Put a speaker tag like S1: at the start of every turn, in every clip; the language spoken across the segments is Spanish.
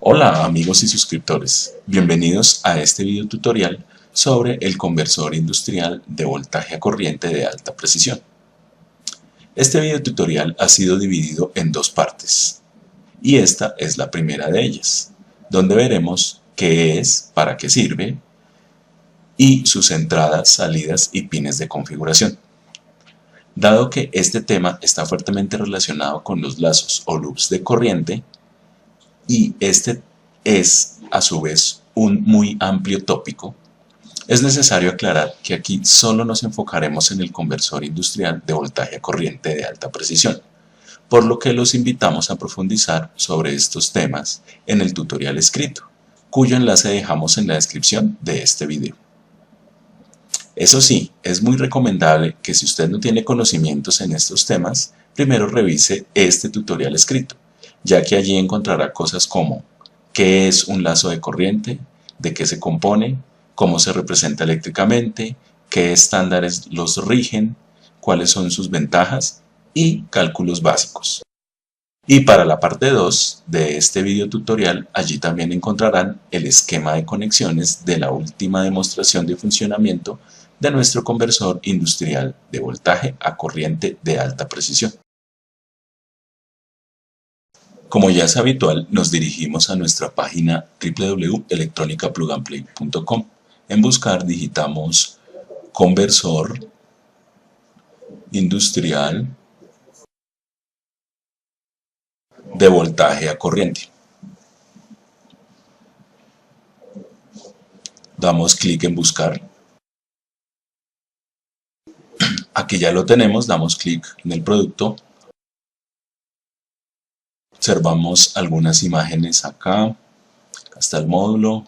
S1: Hola amigos y suscriptores, bienvenidos a este video tutorial sobre el conversor industrial de voltaje a corriente de alta precisión. Este video tutorial ha sido dividido en dos partes y esta es la primera de ellas, donde veremos qué es, para qué sirve y sus entradas, salidas y pines de configuración. Dado que este tema está fuertemente relacionado con los lazos o loops de corriente, y este es a su vez un muy amplio tópico, es necesario aclarar que aquí solo nos enfocaremos en el conversor industrial de voltaje a corriente de alta precisión, por lo que los invitamos a profundizar sobre estos temas en el tutorial escrito, cuyo enlace dejamos en la descripción de este video. Eso sí, es muy recomendable que si usted no tiene conocimientos en estos temas, primero revise este tutorial escrito, ya que allí encontrará cosas como qué es un lazo de corriente, de qué se compone, cómo se representa eléctricamente, qué estándares los rigen, cuáles son sus ventajas y cálculos básicos. Y para la parte 2 de este video tutorial, allí también encontrarán el esquema de conexiones de la última demostración de funcionamiento de nuestro conversor industrial de voltaje a corriente de alta precisión. Como ya es habitual, nos dirigimos a nuestra página www.electronicapluganplay.com. En buscar digitamos conversor industrial de voltaje a corriente. Damos clic en buscar. Aquí ya lo tenemos, damos clic en el producto. Observamos algunas imágenes acá está el módulo.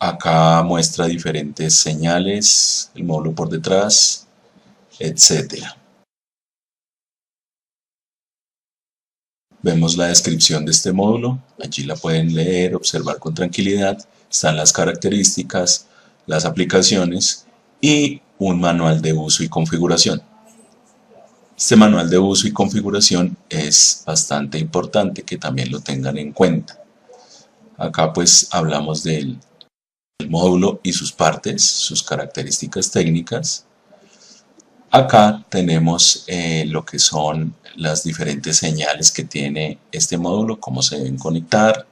S1: Acá muestra diferentes señales, el módulo por detrás, etcétera. Vemos la descripción de este módulo, allí la pueden leer, observar con tranquilidad. Están las características, las aplicaciones y un manual de uso y configuración. Este manual de uso y configuración es bastante importante que también lo tengan en cuenta. Acá pues hablamos del módulo y sus partes, sus características técnicas. Acá tenemos lo que son las diferentes señales que tiene este módulo, cómo se deben conectar,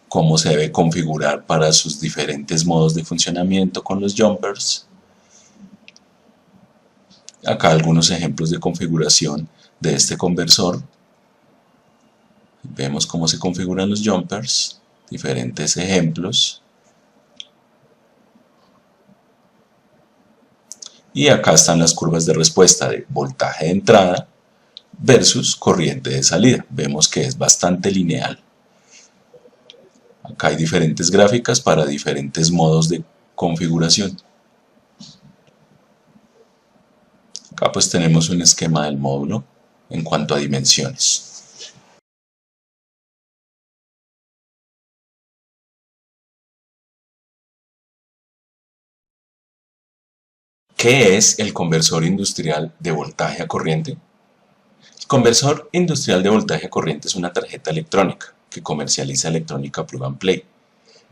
S1: cómo se debe configurar para sus diferentes modos de funcionamiento con los jumpers. Acá algunos ejemplos de configuración de este conversor. Vemos cómo se configuran los jumpers, diferentes ejemplos. Y acá están las curvas de respuesta de voltaje de entrada versus corriente de salida. Vemos que es bastante lineal. Acá hay diferentes gráficas para diferentes modos de configuración. Acá pues tenemos un esquema del módulo en cuanto a dimensiones. ¿Qué es el conversor industrial de voltaje a corriente? El conversor industrial de voltaje a corriente es una tarjeta electrónica que comercializa Electrónica Plug and Play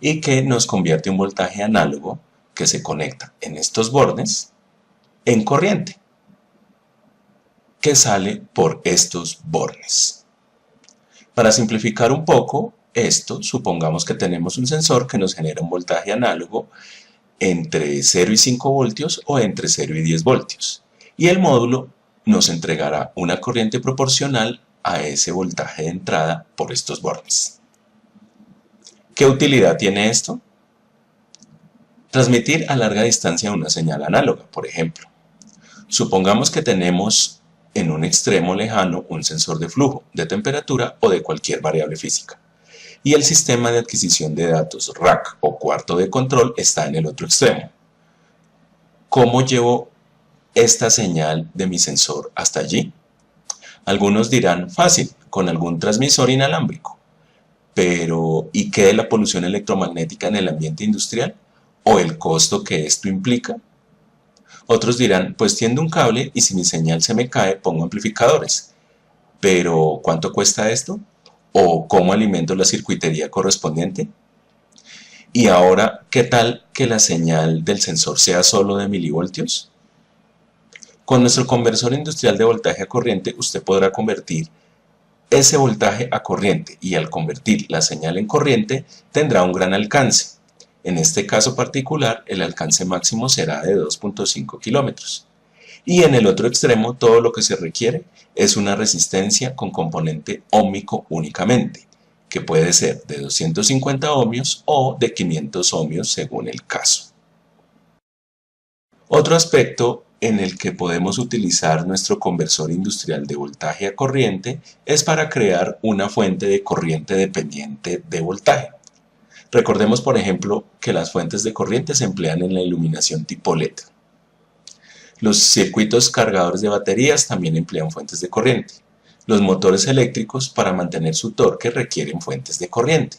S1: y que nos convierte un voltaje análogo que se conecta en estos bornes en corriente que sale por estos bornes. Para simplificar un poco esto, supongamos que tenemos un sensor que nos genera un voltaje análogo entre 0 y 5 voltios o entre 0 y 10 voltios. Y el módulo nos entregará una corriente proporcional a ese voltaje de entrada por estos bornes. ¿Qué utilidad tiene esto? Transmitir a larga distancia una señal análoga, por ejemplo. Supongamos que tenemos en un extremo lejano un sensor de flujo, de temperatura o de cualquier variable física. Y el sistema de adquisición de datos rack o cuarto de control está en el otro extremo. ¿Cómo llevo esta señal de mi sensor hasta allí? Algunos dirán fácil, con algún transmisor inalámbrico. Pero ¿y qué de la polución electromagnética en el ambiente industrial? ¿O el costo que esto implica? Otros dirán, pues tiendo un cable y si mi señal se me cae pongo amplificadores. Pero ¿cuánto cuesta esto? ¿O cómo alimento la circuitería correspondiente? Y ahora, ¿qué tal que la señal del sensor sea solo de milivoltios? Con nuestro conversor industrial de voltaje a corriente, usted podrá convertir ese voltaje a corriente y al convertir la señal en corriente tendrá un gran alcance. En este caso particular, el alcance máximo será de 2.5 kilómetros. Y en el otro extremo, todo lo que se requiere es una resistencia con componente óhmico únicamente, que puede ser de 250 ohmios o de 500 ohmios según el caso. Otro aspecto en el que podemos utilizar nuestro conversor industrial de voltaje a corriente es para crear una fuente de corriente dependiente de voltaje. Recordemos, por ejemplo, que las fuentes de corriente se emplean en la iluminación tipo LED. Los circuitos cargadores de baterías también emplean fuentes de corriente. Los motores eléctricos para mantener su torque requieren fuentes de corriente.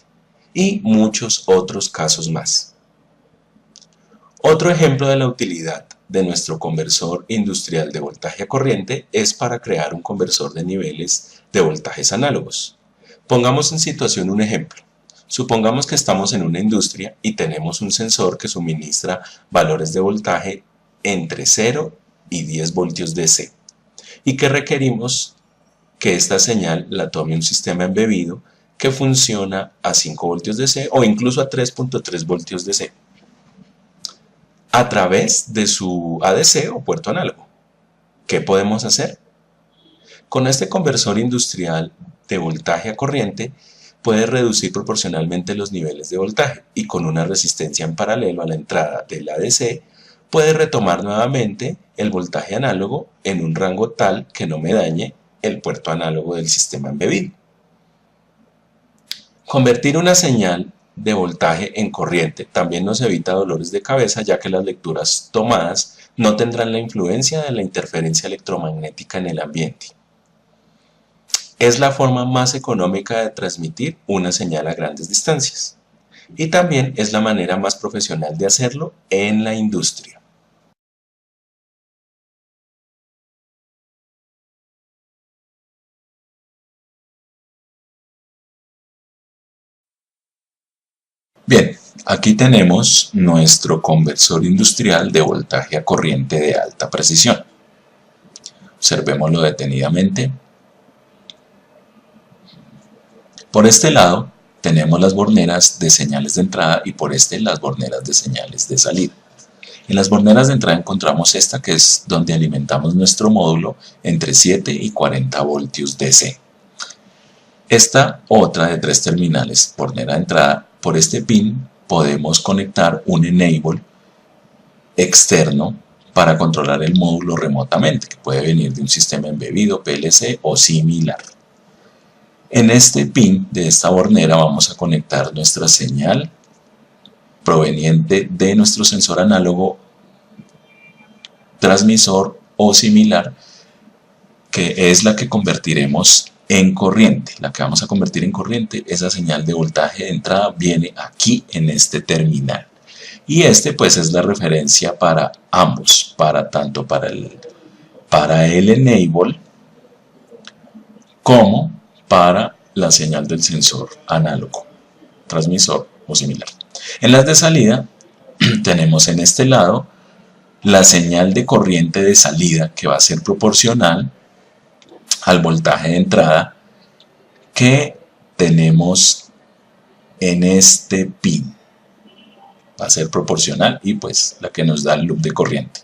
S1: Y muchos otros casos más. Otro ejemplo de la utilidad de nuestro conversor industrial de voltaje a corriente es para crear un conversor de niveles de voltajes análogos. Pongamos en situación un ejemplo. Supongamos que estamos en una industria y tenemos un sensor que suministra valores de voltaje entre 0 y 10 voltios DC y que requerimos que esta señal la tome un sistema embebido que funciona a 5 voltios DC o incluso a 3.3 voltios DC a través de su ADC o puerto análogo. ¿Qué podemos hacer? Con este conversor industrial de voltaje a corriente puede reducir proporcionalmente los niveles de voltaje y con una resistencia en paralelo a la entrada del ADC puede retomar nuevamente el voltaje análogo en un rango tal que no me dañe el puerto análogo del sistema embebido. Convertir una señal de voltaje en corriente también nos evita dolores de cabeza, ya que las lecturas tomadas no tendrán la influencia de la interferencia electromagnética en el ambiente. Es la forma más económica de transmitir una señal a grandes distancias y también es la manera más profesional de hacerlo en la industria. Bien, aquí tenemos nuestro conversor industrial de voltaje a corriente de alta precisión. Observémoslo detenidamente. Por este lado tenemos las borneras de señales de entrada y por este las borneras de señales de salida. En las borneras de entrada encontramos esta, que es donde alimentamos nuestro módulo entre 7 y 40 voltios DC. Esta otra de 3 terminales, bornera de entrada, por este pin podemos conectar un enable externo para controlar el módulo remotamente, que puede venir de un sistema embebido, PLC o similar. En este pin de esta bornera vamos a conectar nuestra señal proveniente de nuestro sensor análogo, transmisor o similar, que es la que convertiremos en corriente. La que vamos a convertir en corriente, esa señal de voltaje de entrada viene aquí en este terminal. Y este pues es la referencia para ambos, tanto para el enable como para la señal del sensor análogo, transmisor o similar. En las de salida tenemos en este lado la señal de corriente de salida, que va a ser proporcional al voltaje de entrada que tenemos en este pin. Va a ser proporcional y pues la que nos da el loop de corriente.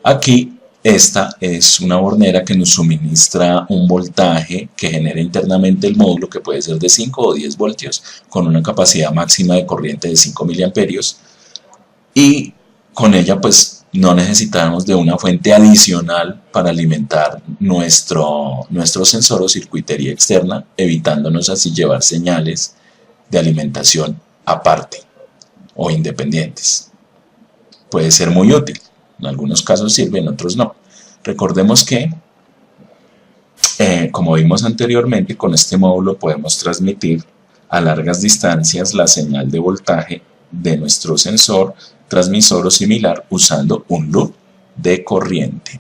S1: Aquí esta es una bornera que nos suministra un voltaje que genera internamente el módulo, que puede ser de 5 o 10 voltios con una capacidad máxima de corriente de 5 miliamperios, y con ella pues no necesitamos de una fuente adicional para alimentar nuestro sensor o circuitería externa, evitándonos así llevar señales de alimentación aparte o independientes. Puede ser muy útil. En algunos casos sirve, en otros no. Recordemos que, como vimos anteriormente, con este módulo podemos transmitir a largas distancias la señal de voltaje de nuestro sensor, transmisor o similar usando un loop de corriente.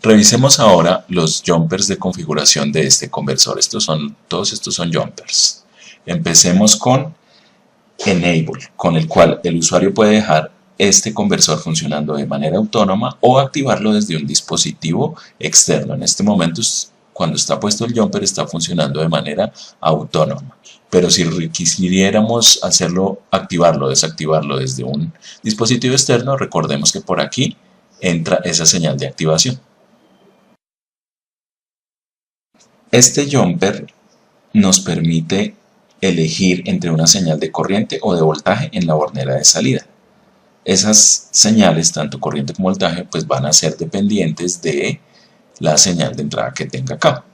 S1: Revisemos ahora los jumpers de configuración de este conversor. Todos estos son jumpers. Empecemos con Enable, con el cual el usuario puede dejar este conversor funcionando de manera autónoma o activarlo desde un dispositivo externo. En este momento, cuando está puesto el jumper, está funcionando de manera autónoma. Pero si quisiéramos activarlo o desactivarlo desde un dispositivo externo, recordemos que por aquí entra esa señal de activación. Este jumper nos permite elegir entre una señal de corriente o de voltaje en la bornera de salida. Esas señales, tanto corriente como voltaje, pues van a ser dependientes de la señal de entrada que tenga acá.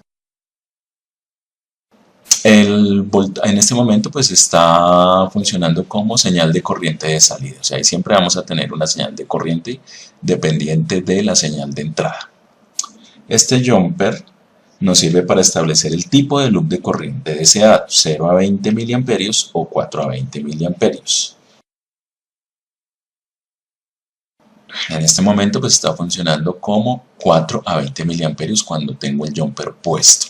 S1: En este momento pues está funcionando como señal de corriente de salida, o sea, ahí siempre vamos a tener una señal de corriente dependiente de la señal de entrada. Este jumper nos sirve para establecer el tipo de loop de corriente deseado, 0 a 20 mA o 4 a 20 mA. En este momento pues está funcionando como 4 a 20 mA cuando tengo el jumper puesto.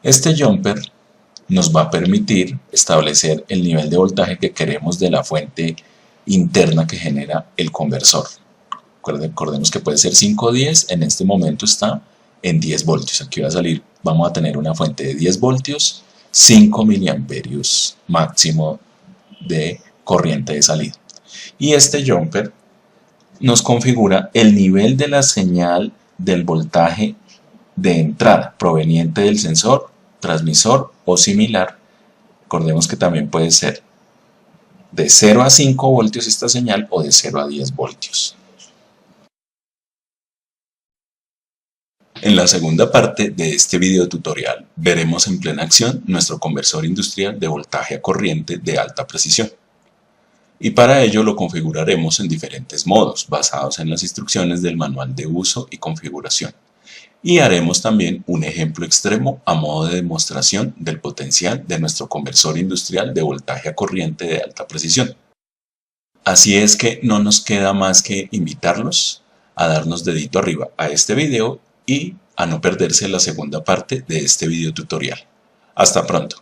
S1: Este jumper nos va a permitir establecer el nivel de voltaje que queremos de la fuente interna que genera el conversor. Recordemos que puede ser 5 o 10, en este momento está en 10 voltios. Aquí va a salir, vamos a tener una fuente de 10 voltios, 5 miliamperios máximo de corriente de salida. Y este jumper nos configura el nivel de la señal del voltaje de entrada proveniente del sensor, transmisor o similar. Recordemos que también puede ser de 0 a 5 voltios esta señal o de 0 a 10 voltios. En la segunda parte de este video tutorial veremos en plena acción nuestro conversor industrial de voltaje a corriente de alta precisión. Y para ello lo configuraremos en diferentes modos basados en las instrucciones del manual de uso y configuración. Y haremos también un ejemplo extremo a modo de demostración del potencial de nuestro conversor industrial de voltaje a corriente de alta precisión. Así es que no nos queda más que invitarlos a darnos dedito arriba a este video y a no perderse la segunda parte de este video tutorial. Hasta pronto.